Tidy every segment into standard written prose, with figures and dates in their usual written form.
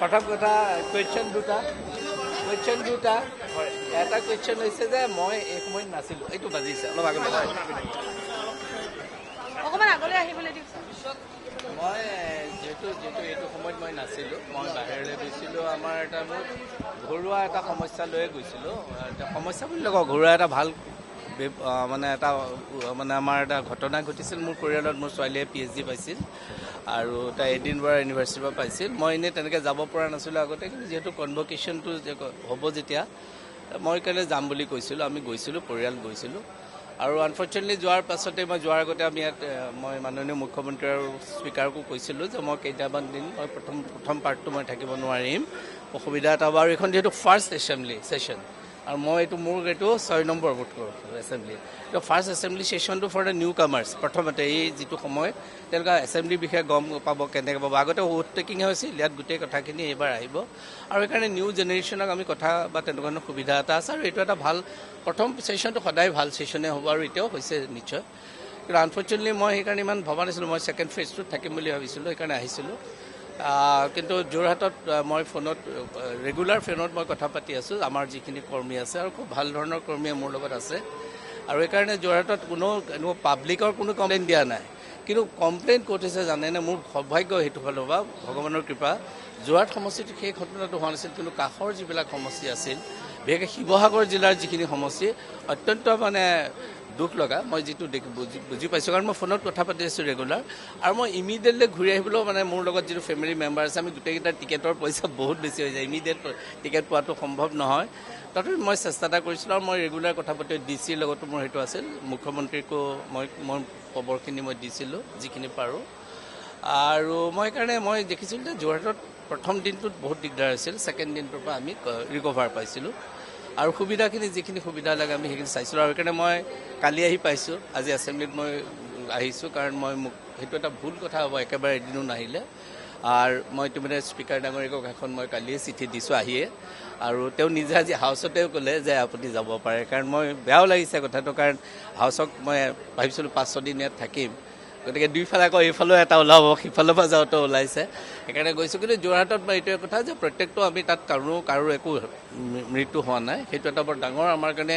প্ৰথম কথা কুৱেশ্যন দুটা এটা কুৱেশ্যন হৈছে যে মই এই সময়ত নাছিলোঁ, এইটো বাজিছে অলপ আগলৈ অকণমান আগলৈ আহিবলৈ দিয়কচোন। মই যিহেতু এইটো সময়ত মই নাছিলোঁ, মই বাহিৰলৈ গৈছিলোঁ। আমাৰ এটা মোৰ ঘৰুৱা এটা সমস্যা লৈয়ে গৈছিলোঁ। সমস্যা বুলি নকওঁ, ঘৰুৱা এটা ভাল মানে আমাৰ এটা ঘটনা ঘটিছিল। মোৰ পৰিয়ালত মোৰ ছোৱালীয়ে PhD পাইছিল আৰু তাই এডিনবৰা ইউনিভাৰ্চিটিৰ পৰা পাইছিল। মই এনেই তেনেকৈ যাব পৰা নাছিলোঁ আগতে, কিন্তু যিহেতু কনভকেশ্যনটো হ'ব যেতিয়া মই কাইলৈ যাম বুলি কৈছিলোঁ, আমি গৈছিলোঁ, পৰিয়াল গৈছিলোঁ। আৰু আনফৰ্চুনেটলি যোৱাৰ পাছতে মই যোৱাৰ আগতে আমি ইয়াত মই মাননীয় মুখ্যমন্ত্ৰী আৰু স্পীকাৰকো কৈছিলোঁ যে মই কেইটামান দিন মই প্ৰথম পাৰ্টটো মই থাকিব নোৱাৰিম, অসুবিধা এটা হ'ব। আৰু এইখন যিহেতু ফাৰ্ষ্ট এছেম্বলি ছেশ্যন আৰু মই মোৰ 6 নম্বৰ ভোট কৰোঁ এছেম্বলি। তো ফাৰ্ষ্ট এছেম্বলি ছেশ্যনটো ফৰ দ্য নিউ কামাৰ্ছ। প্ৰথমতে এই যিটো সময়ত তেওঁলোকে এছেম্বলিৰ বিষয়ে গম পাব, কেনেকৈ পাব। আগতে ভোট টেকিংহে হৈছিল, ইয়াত গোটেই কথাখিনি এইবাৰ আহিব। আৰু সেইকাৰণে নিউ জেনেৰেশ্যনক আমি কথা বা তেনেকুৱা ধৰণৰ সুবিধা এটা আছে। আৰু এইটো এটা ভাল প্ৰথম ছেশ্যনটো সদায় ভাল ছেশ্যনে হ'ব, আৰু এতিয়াও হৈছে নিশ্চয়। কিন্তু আনফৰ্চুনেটলি মই সেইকাৰণে ইমান ভবা নাছিলোঁ। মই ছেকেণ্ড ফেজটোত থাকিম বুলি ভাবিছিলোঁ, সেইকাৰণে আহিছিলোঁ। কিন্তু যোৰহাটত মই ৰেগুলাৰ ফোনত মই কথা পাতি আছোঁ আমাৰ যিখিনি কৰ্মী আছে, আৰু খুব ভাল ধৰণৰ কৰ্মীয়ে মোৰ লগত আছে। আৰু সেইকাৰণে যোৰহাটত কোনো পাব্লিকৰ কোনো কমপ্লেইন দিয়া নাই। কিন্তু কমপ্লেইন ক'ত হৈছে জানেনে? মোৰ সৌভাগ্য সেইটো ফালৰ পৰা, ভগৱানৰ কৃপা, যোৰহাট সমষ্টিত সেই ঘটনাটো হোৱা নাছিল। কিন্তু কাষৰ যিবিলাক সমষ্টি আছিল, বিশেষকৈ শিৱসাগৰ জিলাৰ যিখিনি সমষ্টি অত্যন্ত দুখ লগা। মই যিটো বুজি পাইছোঁ, কাৰণ মই ফোনত কথা পাতি আছোঁ ৰেগুলাৰ। আৰু মই ইমিডিয়েটলি ঘূৰি আহিবলৈও মোৰ লগত যিটো ফেমিলি মেম্বাৰ আছে, আমি গোটেইকেইটাৰ টিকেটৰ পইচা বহুত বেছি হৈ যায়, ইমিডিয়েট টিকেট পোৱাটো সম্ভৱ নহয়। তথাপি মই চেষ্টা এটা কৰিছিলোঁ, আৰু মই ৰেগুলাৰ কথা পাতি DCৰ লগতো মোৰ সেইটো আছিল। মুখ্যমন্ত্ৰীকো মই খবৰখিনি মই দিছিলোঁ যিখিনি পাৰোঁ। আৰু মই সেইকাৰণে মই দেখিছিলোঁ যে যোৰহাটত প্ৰথম দিনটোত বহুত দিগদাৰ হৈছিল, ছেকেণ্ড দিনটোৰ পৰা আমি ৰিকভাৰ পাইছিলোঁ। আৰু যিখিনি সুবিধা লাগে আমি সেইখিনি চাইছিলোঁ। আৰু সেইকাৰণে মই কালি আহি পাইছোঁ, আজি এছেম্বলিত মই আহিছোঁ। কাৰণ সেইটো এটা ভুল কথা হ'ব একেবাৰে এদিনো নাহিলে। আৰু মই ইতিমধ্যে স্পীকাৰ ডাঙৰীয়াকক এখন মই কালিয়ে চিঠি দিছোঁ আহিয়ে। আৰু তেওঁ নিজে আজি হাউচতেও ক'লে যে আপুনি যাব পাৰে। কাৰণ মই বেয়াও লাগিছে কথাটো, কাৰণ হাউচক মই ভাবিছিলোঁ 5-6 দিন ইয়াত থাকিম, গতিকে দুইফালে আকৌ এইফালেও এটা ওলাব, সিফালৰ পৰা যাওঁতেও ওলাইছে, সেইকাৰণে গৈছোঁ। কিন্তু যোৰহাটত মই এইটোৱে কথা যে প্ৰত্যেকটো আমি তাত কাৰো একো মৃত্যু হোৱা নাই। সেইটো এটা বৰ ডাঙৰ আমাৰ কাৰণে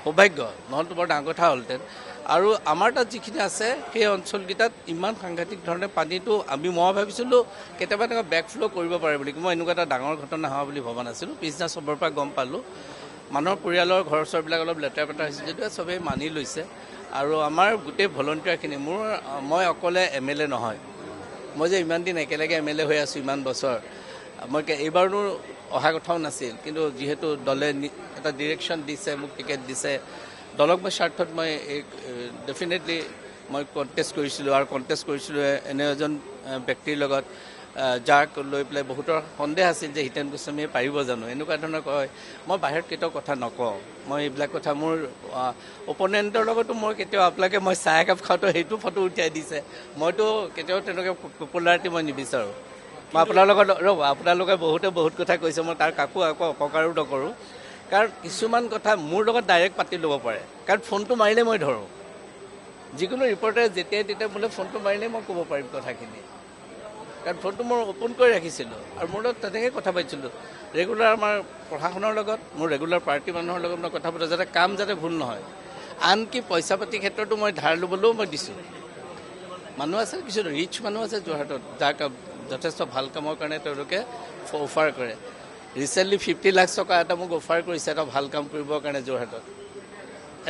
সৌভাগ্য, নহ'লেতো বৰ ডাঙৰ কথা হ'লহেঁতেন। আৰু আমাৰ তাত যিখিনি আছে সেই অঞ্চলকেইটাত ইমান সাংঘাতিক ধৰণে পানীটো মই ভাবিছিলোঁ কেতিয়াবা এনেকুৱা বেকফ্ল' কৰিব পাৰে বুলি, মই এনেকুৱা এটা ডাঙৰ ঘটনা হোৱা বুলি ভবা নাছিলোঁ। পিছদিনা চবৰ পৰা গম পালোঁ। মানুহৰ পৰিয়ালৰ ঘৰ চৰবিলাক অলপ লেতেৰা পেতেৰা হৈছে, যদিও চবেই মানি লৈছে। আৰু আমাৰ গোটেই ভলণ্টিয়াৰখিনি, মই অকলে MLA নহয়। মই যে ইমান দিন একেলগে MLA হৈ আছোঁ ইমান বছৰ, মই এইবাৰনো অহা কথাও নাছিল। কিন্তু যিহেতু দলে এটা ডিৰেকশ্যন দিছে, মোক টিকেট দিছে, দলক মই স্বাৰ্থত মই ডেফিনেটলি মই কণ্টেষ্ট কৰিছিলোঁ এনে এজন ব্যক্তিৰ লগত, যাক লৈ পেলাই বহুতৰ সন্দেহ আছিল যে হিতেন গোস্বামীয়ে পাৰিব জানো, এনেকুৱা ধৰণৰ কয়। মই বাহিৰত কেতিয়াও কথা নকওঁ। মই এইবিলাক কথা মোৰ অপনেণ্টৰ লগতো মই কেতিয়াও আপোনালোকে মই চাহ একাপ খাওঁতো সেইটো ফটো উঠাই দিছে। মইতো কেতিয়াও তেনেকৈ পপুলাৰিটি মই নিবিচাৰোঁ। মই আপোনালোকে বহুত কথা কৈছে, মই তাৰ কাকো অপকাৰো নকৰোঁ। কাৰণ কিছুমান কথা মোৰ লগত ডাইৰেক্ট পাতি ল'ব পাৰে, কাৰণ ফোনটো মাৰিলে মই ধৰোঁ। যিকোনো ৰিপৰ্টাৰে যেতিয়াই তেতিয়া বোলে ফোনটো মাৰিলে মই ক'ব পাৰিম কথাখিনি, কাৰণ ফোনটো মই অ'পন কৰি ৰাখিছিলোঁ। আৰু মোৰ লগত তেনেকৈ কথা পাতিছিলোঁ ৰেগুলাৰ আমাৰ প্ৰশাসনৰ লগত, মোৰ ৰেগুলাৰ পাৰ্টি মানুহৰ লগত মই কথা পাতোঁ, যাতে কাম ভুল নহয়। আনকি পইচা পাতি ক্ষেত্ৰতো মই ধাৰ ল'বলৈও মই দিছোঁ। মানুহ আছে, কিছু ৰিচ মানুহ আছে যোৰহাটত, যাক যথেষ্ট ভাল কামৰ কাৰণে তেওঁলোকে অফাৰ কৰে। ৰিচেণ্টলি 50 লাখ টকা এটা মোক অফাৰ কৰিছে এটা ভাল কাম কৰিবৰ কাৰণে যোৰহাটত,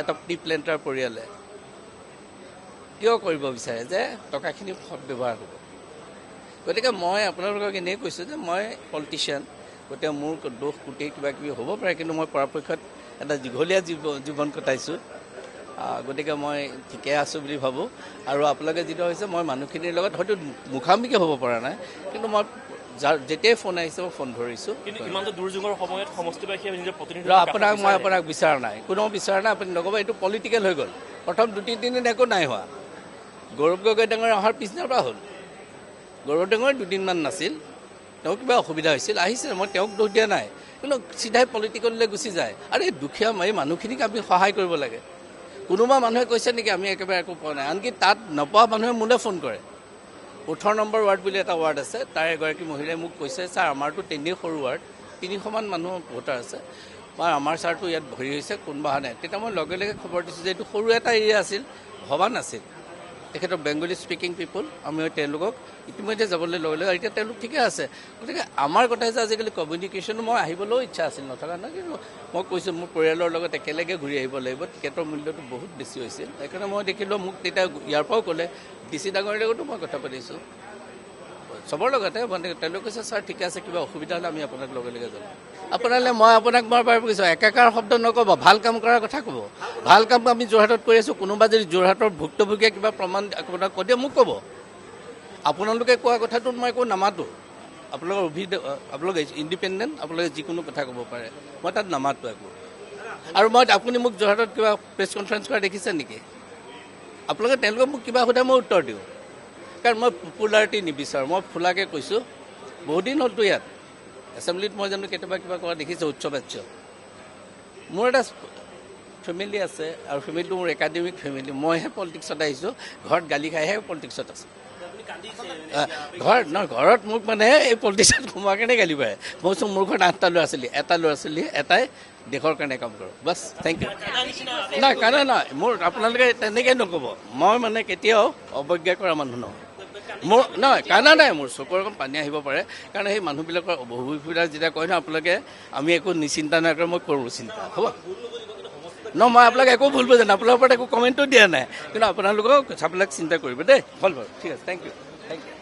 এটা টি প্লেণ্টাৰ পৰিয়ালে। কিয় কৰিব বিচাৰে? যে টকাখিনি সৎ ব্যৱহাৰ হ'ব। গতিকে মই আপোনালোকক এনেই কৈছোঁ যে মই পলিটিচিয়ান, গতিকে মোৰ দোষ গোটেই কিবাকিবি হ'ব পাৰে, কিন্তু মই পৰাপক্ষত এটা দীঘলীয়া জীৱন কটাইছোঁ। গতিকে মই ঠিকে আছোঁ বুলি ভাবোঁ। আৰু আপোনালোকে যিটো হৈছে, মই মানুহখিনিৰ লগত হয়তো মুখামুখি হ'ব পৰা নাই, কিন্তু মই যেতিয়াই ফোন আহিছে মই ফোন ধৰিছোঁ। আপোনাক বিচৰা নাই, কোনেও বিচৰা নাই, আপুনি নক'ব। এইটো পলিটিকেল হৈ গ'ল। প্ৰথম 2-3 দিন একো নাই হোৱা। গৌৰৱ গগৈ ডাঙৰ অহাৰ পিছদিনাৰ পৰা হ'ল। গৌৰৱ ডাঙৰ 2 দিনমান নাছিল, তেওঁ কিবা অসুবিধা হৈছিল, আহিছিল, মই তেওঁক দোষ দিয়া নাই। কিন্তু চিধাই পলিটিকেললৈ গুচি যায়। আৰু এই দুখীয়া এই মানুহখিনিক আমি সহায় কৰিব লাগে। কোনোবা মানুহে কৈছে নেকি আমি একেবাৰে একো পোৱা নাই, আনকি তাত নপোৱা মানুহে মোলৈ ফোন কৰে। 18 নম্বৰ ৱাৰ্ড বুলি এটা ৱাৰ্ড আছে, তাৰ এগৰাকী মহিলাই মোক কৈছে, ছাৰ আমাৰতো তেনেই সৰু ৱাৰ্ড, 300মান মানুহ ভোটাৰ আছে, বা আমাৰ ছাৰটো ইয়াত ভৰি হৈছে, কোনোবা অহা নাই। তেতিয়া মই লগে লগে খবৰ দিছোঁ যে এইটো সৰু এটা এৰিয়া আছিল, ভবা নাছিল। তেখেতৰ বেংগলী স্পিকিং পিপুল, আমি তেওঁলোকক ইতিমধ্যে যাবলৈ লগে লগে, এতিয়া তেওঁলোক ঠিকে আছে। গতিকে আমাৰ কথা হৈছে আজিকালি কমিউনিকেশ্যনো, মই আহিবলৈও ইচ্ছা আছিল, নথকা নহয়, কিন্তু মই কৈছোঁ মোৰ পৰিয়ালৰ লগত একেলগে ঘূৰি আহিব লাগিব, টিকেটৰ মূল্যটো বহুত বেছি হৈছিল। সেইকাৰণে মই দেখিলোঁ, মোক তেতিয়া ইয়াৰ পৰাও ক'লে, DC ডাঙৰীৰ লগতো মই কথা পাতিছোঁ, চবৰ লগতে। মানে তেওঁলোকে কৈছে ছাৰ ঠিকে আছে, কিবা অসুবিধা হ'লে আমি আপোনাক লগে লগে জনাম। আপোনালৈ মই আপোনাক মই বাৰু কৈছোঁ, একাকাৰ শব্দ নক'ব, ভাল কাম কৰাৰ কথা ক'ব। ভাল কাম আমি যোৰহাটত কৰি আছোঁ, কোনোবা যদি যোৰহাটৰ ভুক্তভোগীয়ে কিবা প্ৰমাণ আপোনাক কৈ দিয়ে মোক ক'ব। আপোনালোকে কোৱা কথাটোত মই একো নামাতোঁ। আপোনালোকে ইণ্ডিপেণ্ডেণ্ট, আপোনালোকে যিকোনো কথা ক'ব পাৰে, মই তাত নামাতোঁ একো। আৰু আপুনি মোক যোৰহাটত কিবা প্ৰেছ কনফাৰেঞ্চ কৰা দেখিছে নেকি? তেওঁলোকে মোক কিবা সোধে মই উত্তৰ দিওঁ, কাৰণ মই পপুলাৰিটি নিবিচাৰোঁ। মই খোলাকৈ কৈছোঁ, বহুত দিন হ'লতো ইয়াত এছেম্বলিত মই জানো কেতিয়াবা কিবা কৰা দেখিছোঁ উৎসৱ বাচ্য। মোৰ এটা ফেমিলি আছে, আৰু ফেমিলিটো মোৰ একাডেমিক ফেমিলি। মইহে পলিটিক্সত আহিছোঁ, ঘৰত গালি খাইহে পলিটিক্সত আছে। ঘৰত মোক মানে এই পলিটিক্সত সোমোৱাৰ কাৰণে গালি পাৰে। মই কৈছোঁ মোৰ ঘৰত 8টা ল'ৰা ছোৱালী, এটা ল'ৰা ছোৱালী এটাই দেশৰ কাৰণে কাম কৰোঁ, বাছ। Thank U. নাই কাৰণে নাই, মোৰ আপোনালোকে তেনেকৈ নক'ব, মই মানে কেতিয়াও অৱজ্ঞা কৰা মানুহ নহয়। মোৰ নহয় কান্দা নাই, মোৰ চকুৰ অকণ পানী আহিব পাৰে, কাৰণ সেই মানুহবিলাকৰ অসুবিধা যেতিয়া কয় ন আপোনালোকে, আমি একো নিশ্চিন্তা নকৰে, মই কৰোঁ চিন্তা, হ'ব মই আপোনালোকে একো ভুল বুজা নাই, আপোনালোকৰ ওপৰত একো কমেণ্টো দিয়া নাই, কিন্তু আপোনালোকক কথাবিলাক চিন্তা কৰিব দেই। হ'ল বাৰু, ঠিক আছে, থেংক ইউ, থেংক ইউ।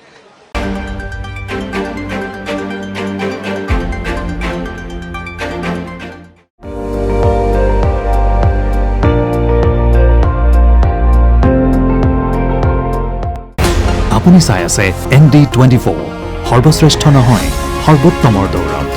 আপুনি চাই আছে ND24, সৰ্বশ্ৰেষ্ঠ নহয়, সৰ্বোত্তমৰ দৌৰ।